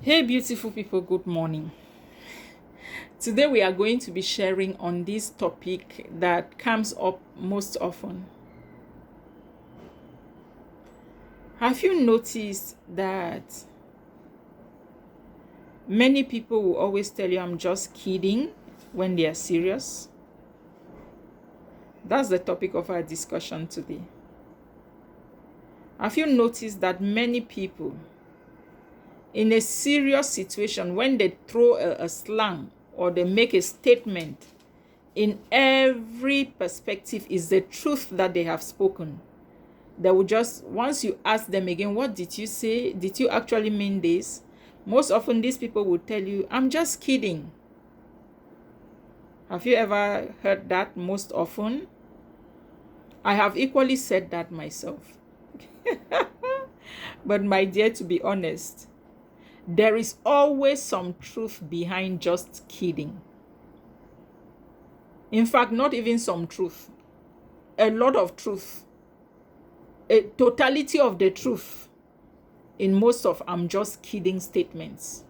Hey, beautiful people, good morning. Today, we are going to be sharing on this topic that comes up most often. Have you noticed that many people will always tell you, I'm just kidding, when they are serious? That's the topic of our discussion today. Have you noticed that many people, in a serious situation, when they throw a slang or they make a statement, in every perspective is the truth that they have spoken? They will just, once you ask them again, what did you say? Did you actually mean this? Most often, these people will tell you, I'm just kidding. Have you ever heard that most often? I have equally said that myself. But my dear, to be honest, there is always some truth behind just kidding. In fact, not even some truth, a lot of truth, a totality of the truth in most of I'm just kidding statements.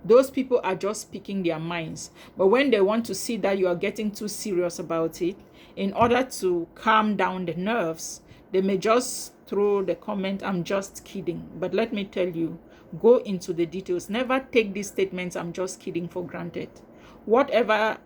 Those people are just speaking their minds. But when they want to see that you are getting too serious about it, in order to calm down the nerves, they may just throw the comment, I'm just kidding. But let me tell you, go into the details. Never take these statements, I'm just kidding, for granted. Whatever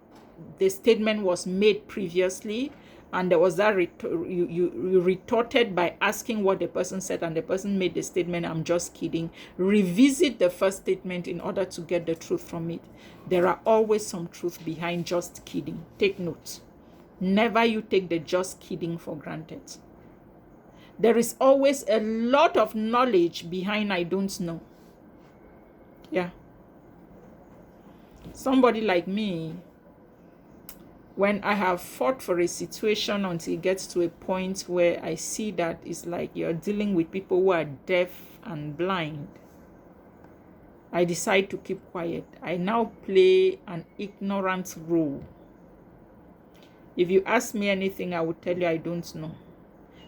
the statement was made previously, and there was that you retorted by asking what the person said, and the person made the statement, I'm just kidding. Revisit the first statement in order to get the truth from it. There are always some truth behind just kidding. Take note. Never you take the just kidding for granted. There is always a lot of knowledge behind I don't know. Yeah. Somebody like me, when I have fought for a situation until it gets to a point where I see that it's like you're dealing with people who are deaf and blind, I decide to keep quiet. I now play an ignorant role. If you ask me anything, I will tell you I don't know,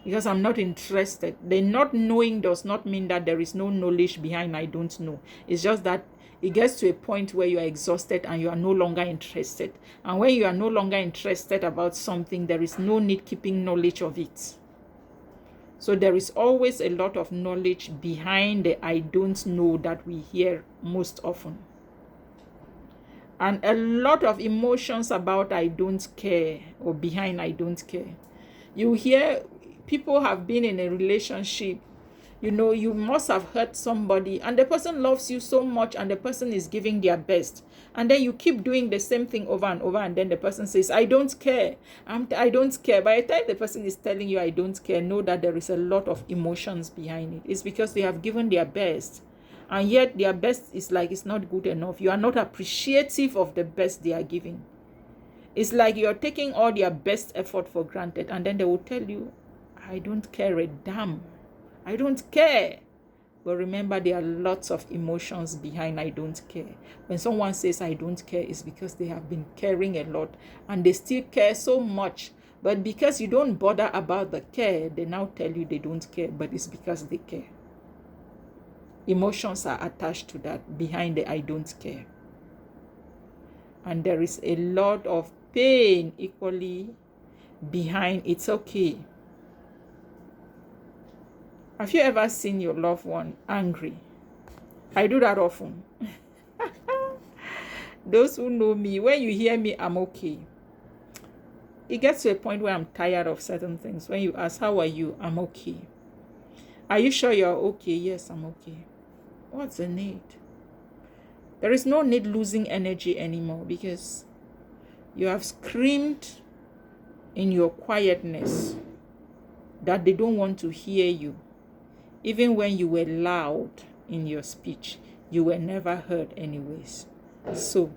because I'm not interested. The not knowing does not mean that there is no knowledge behind I don't know. It's just that it gets to a point where you are exhausted and you are no longer interested. And when you are no longer interested about something, there is no need keeping knowledge of it. So there is always a lot of knowledge behind the I don't know that we hear most often. And a lot of emotions about I don't care, or behind I don't care. You hear people have been in a relationship, you must have hurt somebody, and the person loves you so much, and the person is giving their best, and then you keep doing the same thing over and over, and then the person says, I don't care. I don't care. By the time the person is telling you I don't care, know that there is a lot of emotions behind it. It's because they have given their best, and yet their best is like it's not good enough. You are not appreciative of the best they are giving. It's like you're taking all their best effort for granted, and then they will tell you, I don't care a damn. I don't care. But remember, there are lots of emotions behind I don't care. When someone says I don't care, it's because they have been caring a lot, and they still care so much. But because you don't bother about the care, they now tell you they don't care, but it's because they care. Emotions are attached to that, behind the I don't care. And there is a lot of pain equally behind it's okay. Have you ever seen your loved one angry? I do that often. Those who know me, when you hear me, I'm okay. It gets to a point where I'm tired of certain things. When you ask, how are you? I'm okay. Are you sure you're okay? Yes, I'm okay. What's the need? There is no need losing energy anymore, because you have screamed in your quietness that they don't want to hear you. Even when you were loud in your speech, you were never heard anyways. So,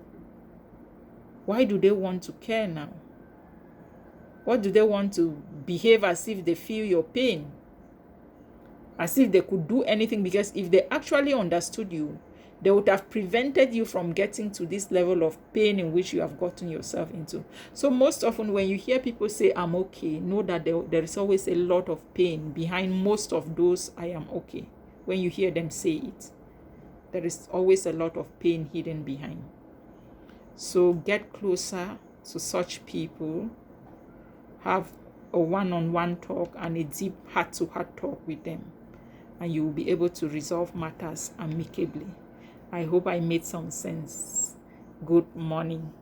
why do they want to care now? What do they want to behave as if they feel your pain? As if they could do anything? Because if they actually understood you, they would have prevented you from getting to this level of pain in which you have gotten yourself into. So most often when you hear people say, I'm okay, know that there is always a lot of pain behind most of those I am okay. when you hear them say it. There is always a lot of pain hidden behind. So get closer to such people, have a one-on-one talk and a deep heart-to-heart talk with them, and you will be able to resolve matters amicably. I hope I made some sense. Good morning.